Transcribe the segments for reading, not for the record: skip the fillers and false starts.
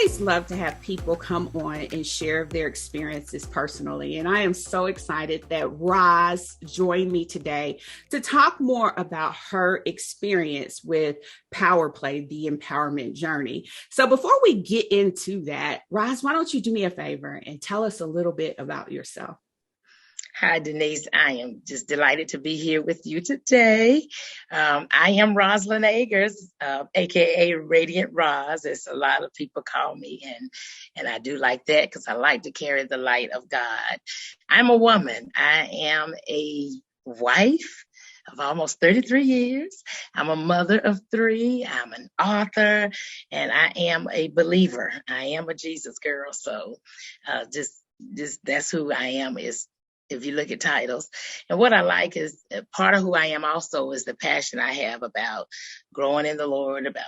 always love to have people come on and share their experiences personally. And I am so excited that Roz joined me today to talk more about her experience with Power Play, the empowerment journey. So before we get into that, Roz, why don't you do me a favor and tell us a little bit about yourself? Hi, Denise. I am just delighted to be here with you today. I am Rosalind Agurs, aka Radiant Roz, as a lot of people call me, and I do like that because I like to carry the light of God. I'm a woman. I am a wife of almost 33 years. I'm a mother of three. I'm an author, and I am a believer. I am a Jesus girl. So, just that's who I am. Is if you look at titles. And what I like is part of who I am also is the passion I have about growing in the Lord, about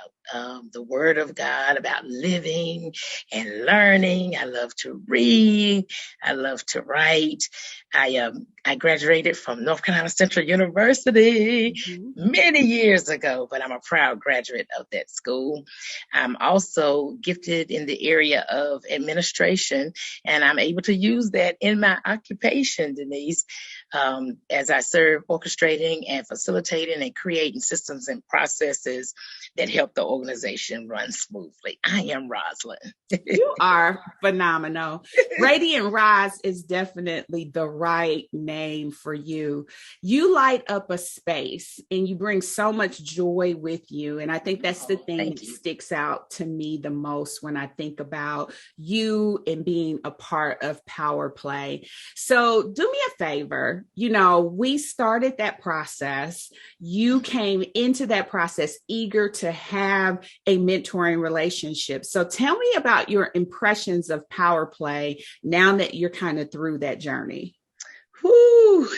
the Word of God, about living and learning. I love to read. I love to write. I graduated from North Carolina Central University many years ago, but I'm a proud graduate of that school. I'm also gifted in the area of administration, and I'm able to use that in my occupation, Denise, as I serve orchestrating and facilitating and creating systems and processes that help the organization run smoothly. I am Rosalind. You are phenomenal. Radiant Roz is definitely the right name for you. You light up a space and you bring so much joy with you. And I think that's the thing that sticks out to me the most when I think about you and being a part of Power Play. So do me a favor. We started that process. You came into that process eager to have a mentoring relationship. So tell me about your impressions of Power Play now that you're kind of through that journey. Whew.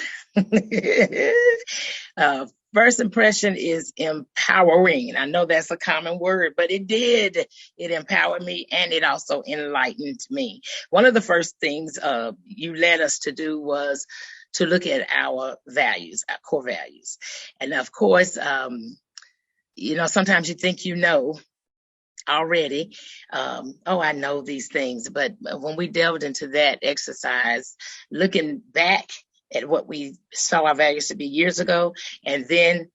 First impression is empowering. I know that's a common word, but it empowered me, and it also enlightened me. One of the first things you led us to do was to look at our values, our core values. And of course, sometimes you think already, I know these things. But when we delved into that exercise, looking back at what we saw our values to be years ago, and then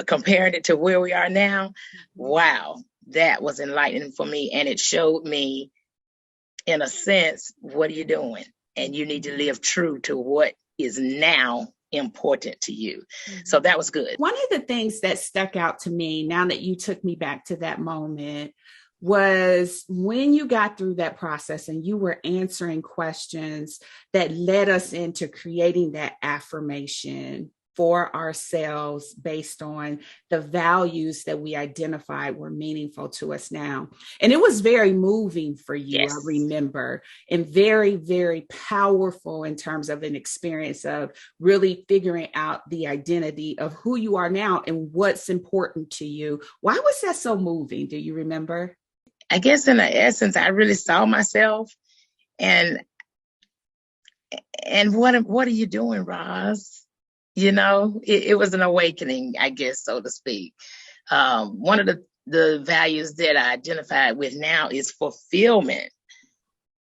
comparing it to where we are now, wow, that was enlightening for me. And it showed me, in a sense, what are you doing? And you need to live true to what is now important to you. So that was good. One of the things that stuck out to me now that you took me back to that moment was when you got through that process and you were answering questions that led us into creating that affirmation for ourselves based on the values that we identified were meaningful to us now. And it was very moving for you, yes. I remember, and very, very powerful in terms of an experience of really figuring out the identity of who you are now and what's important to you. Why was that so moving? Do you remember? I guess in the essence, I really saw myself and what are you doing, Roz? It was an awakening, I guess, so to speak. One of the values that I identified with now is fulfillment.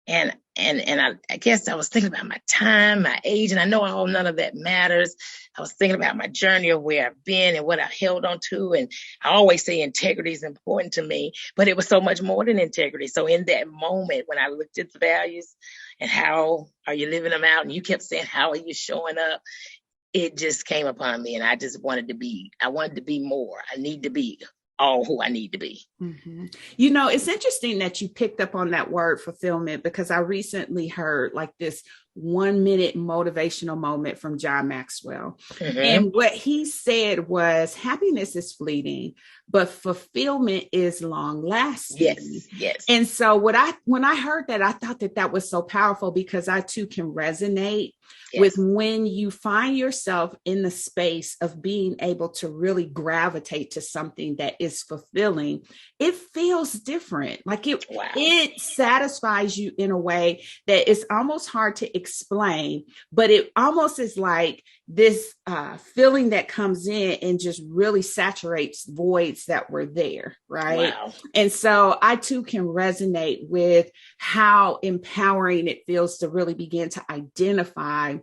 And I guess I was thinking about my time, my age, and I know none of that matters. I was thinking about my journey of where I've been and what I held on to. And I always say integrity is important to me, but it was so much more than integrity. So in that moment, when I looked at the values and how are you living them out, and you kept saying, how are you showing up? It just came upon me, and I just wanted to be more. I need to be all who I need to be. Mm-hmm. It's interesting that you picked up on that word fulfillment, because I recently heard like this 1-minute motivational moment from John Maxwell. Mm-hmm. And what he said was happiness is fleeting, but fulfillment is long lasting. Yes. And so when I heard that, I thought that was so powerful, because I too can resonate with when you find yourself in the space of being able to really gravitate to something that is fulfilling. it feels different. Like Wow. it satisfies you in a way that it's almost hard to explain, but it almost is like this feeling that comes in and just really saturates voids that were there, right? Wow. And so I too can resonate with how empowering it feels to really begin to identify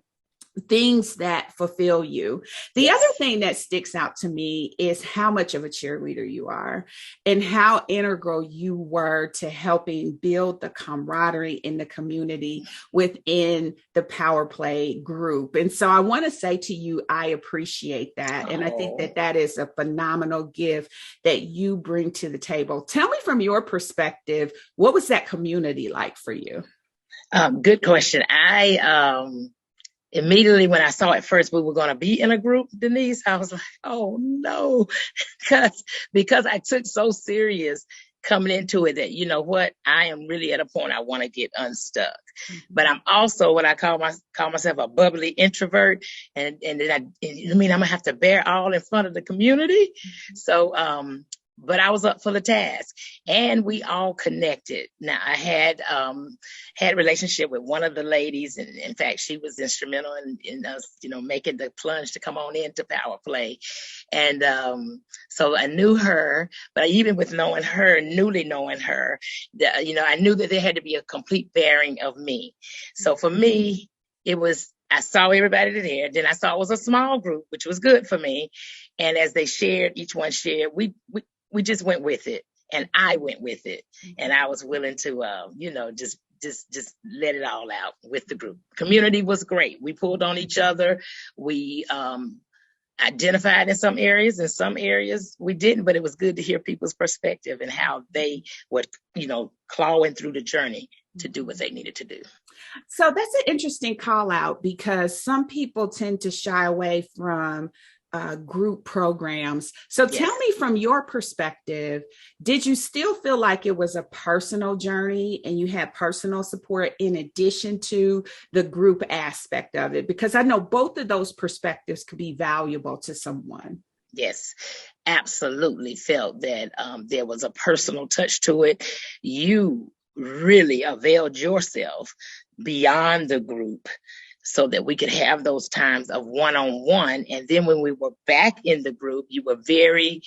things that fulfill you. The Yes. other thing that sticks out to me is how much of a cheerleader you are and how integral you were to helping build the camaraderie in the community within the Power Play group. And so I want to say to you, I appreciate that. And I think that that is a phenomenal gift that you bring to the table. Tell me from your perspective, what was that community like for you? Good question. Immediately when I saw at first we were going to be in a group, Denise, I was like, oh no, because I took so serious coming into it that, you know what, I am really at a point I want to get unstuck. Mm-hmm. But I'm also what I call myself a bubbly introvert. And then I'm going to have to bear all in front of the community. Mm-hmm. So, but I was up for the task, and we all connected. Now I had a relationship with one of the ladies, and in fact, she was instrumental in us, making the plunge to come on into Power Play. And so I knew her, but even with newly knowing her, I knew that there had to be a complete bearing of me. So for me, I saw everybody there. Then I saw it was a small group, which was good for me. And as they shared, each one shared, we just went with it, and I went with it, and I was willing to, just let it all out with the group. Community was great. We pulled on each other. We identified in some areas we didn't, but it was good to hear people's perspective and how they were, clawing through the journey to do what they needed to do. So that's an interesting call out, because some people tend to shy away from group programs. So yes. Tell me from your perspective, did you still feel like it was a personal journey and you had personal support in addition to the group aspect of it? Because I know both of those perspectives could be valuable to someone. Yes, absolutely felt that there was a personal touch to it. You really availed yourself beyond the group so that we could have those times of one-on-one. And then when we were back in the group, you were very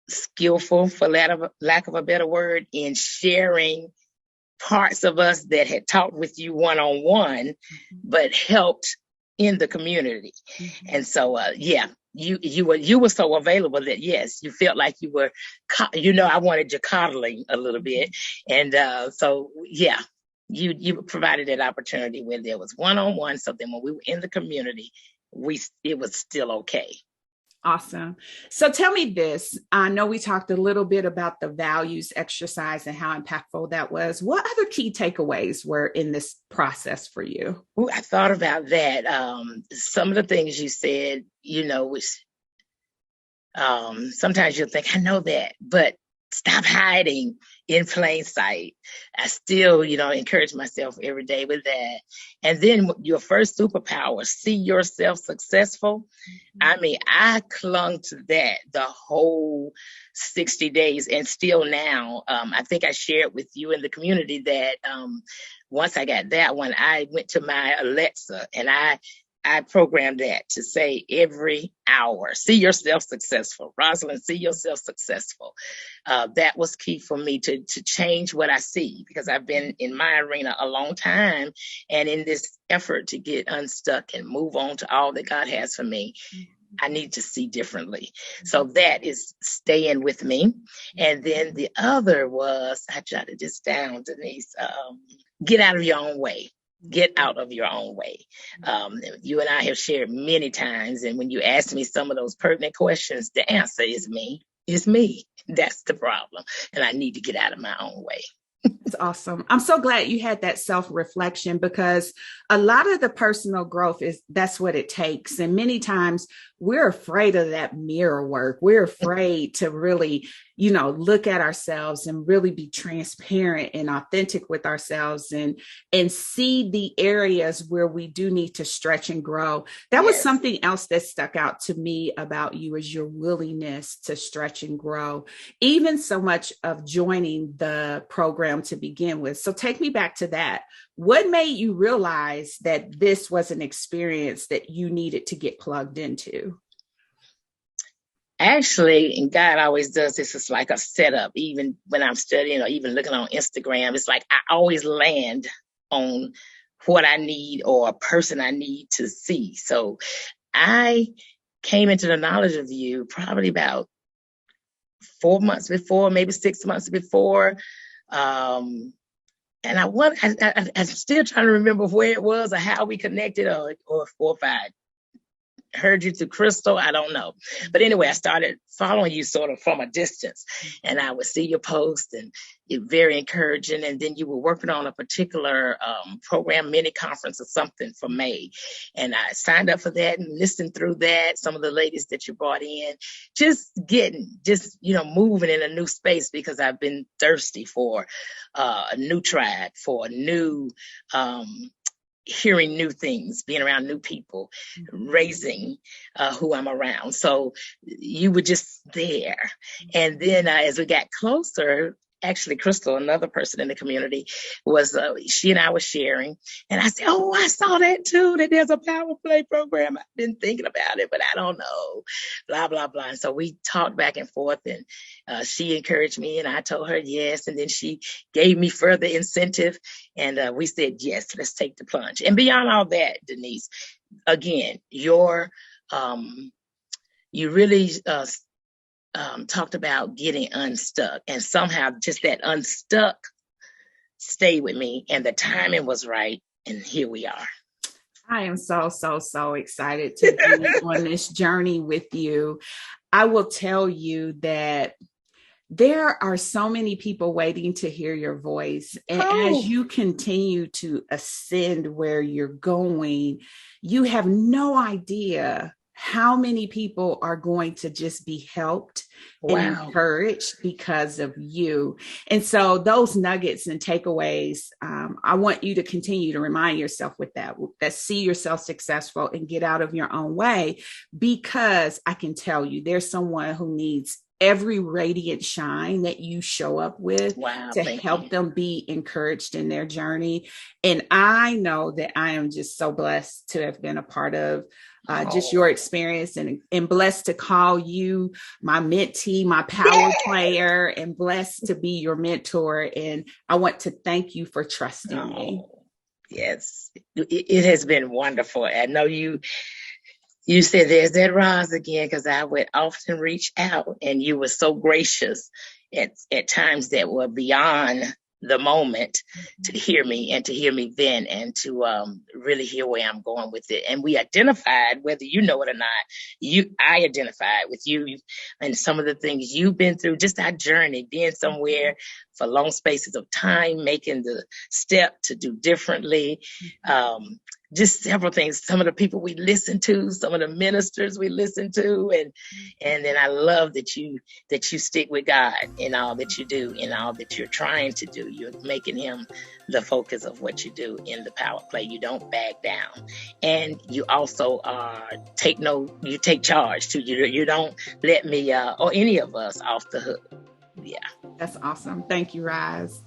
skillful, for lack of a better word, in sharing parts of us that had talked with you one-on-one, mm-hmm. but helped in the community. Mm-hmm. And so, you were so available that, yes, you felt like you were, I wanted you coddling a little bit. And so, yeah. You provided that opportunity where there was one-on-one. So then when we were in the community, it was still okay. Awesome. So tell me this. I know we talked a little bit about the values exercise and how impactful that was. What other key takeaways were in this process for you? Ooh, I thought about that. Some of the things you said, which sometimes you'll think, I know that, but stop hiding in plain sight. I still, encourage myself every day with that. And then your first superpower, see yourself successful. Mm-hmm. I mean, I clung to that the whole 60 days, and still now. I think I shared with you in the community that once I got that one, I went to my Alexa and I programmed that to say every hour, see yourself successful. Rosalind, see yourself successful. That was key for me to change what I see, because I've been in my arena a long time, and in this effort to get unstuck and move on to all that God has for me, I need to see differently. So that is staying with me. And then the other was, I jotted this down, Denise, get out of your own way. Get out of your own way. You and I have shared many times, and when you ask me some of those pertinent questions, the answer is me. It's me. That's the problem. And I need to get out of my own way. That's awesome. I'm so glad you had that self-reflection, because a lot of the personal growth that's what it takes. And many times we're afraid of that mirror work. We're afraid to really, look at ourselves and really be transparent and authentic with ourselves and see the areas where we do need to stretch and grow. That was Yes. something else that stuck out to me about you, is your willingness to stretch and grow, even so much of joining the program to begin with. So take me back to that. What made you realize that this was an experience that you needed to get plugged into? Actually, and God always does this, it's like a setup. Even when I'm studying or even looking on Instagram, it's like I always land on what I need or a person I need to see. So I came into the knowledge of you probably about 4 months before, maybe 6 months before. And I'm still trying to remember where it was or how we connected, or if I heard you through Crystal. I don't know. But anyway, I started following you sort of from a distance, and I would see your post, and it very encouraging. And then you were working on a particular program, mini conference or something for May. And I signed up for that and listened through that. Some of the ladies that you brought in, just moving in a new space, because I've been thirsty for a new tribe, for a new, hearing new things, being around new people, raising who I'm around. So you were just there. And then as we got closer, actually Crystal, another person in the community, was she and I were sharing, and I said, oh, I saw that too, that there's a power play program. I've been thinking about it, but I don't know, blah blah blah. And so we talked back and forth, and she encouraged me, and I told her yes, and then she gave me further incentive, and we said yes, let's take the plunge. And beyond all that, Denise, again, you really talked about getting unstuck, and somehow just that unstuck stayed with me, and the timing was right, and here we are. I am so, so, so excited to be on this journey with you. I will tell you that there are so many people waiting to hear your voice. And as you continue to ascend where you're going, you have no idea how many people are going to just be helped and encouraged because of you. And so those nuggets and takeaways, I want you to continue to remind yourself with that see yourself successful and get out of your own way, because I can tell you there's someone who needs every radiant shine that you show up with to help them be encouraged in their journey. And I know that I am just so blessed to have been a part of just your experience, and blessed to call you my mentee, my power player, and blessed to be your mentor. And I want to thank you for trusting me. Yes, it has been wonderful. I know you said there's that Roz again, because I would often reach out, and you were so gracious at times that were beyond the moment to hear me, and to hear me then, and to really hear where I'm going with it. And we identified, whether you know it or not, I identified with you and some of the things you've been through, just our journey, being somewhere for long spaces of time, making the step to do differently. Just several things, some of the people we listen to, some of the ministers we listen to, and then I love that you stick with God in all that you do, in all that you're trying to do. You're making him the focus of what you do in the power play. You don't back down, and you also you take charge too. You don't let me or any of us off the hook. Yeah, that's awesome. Thank you, Roz.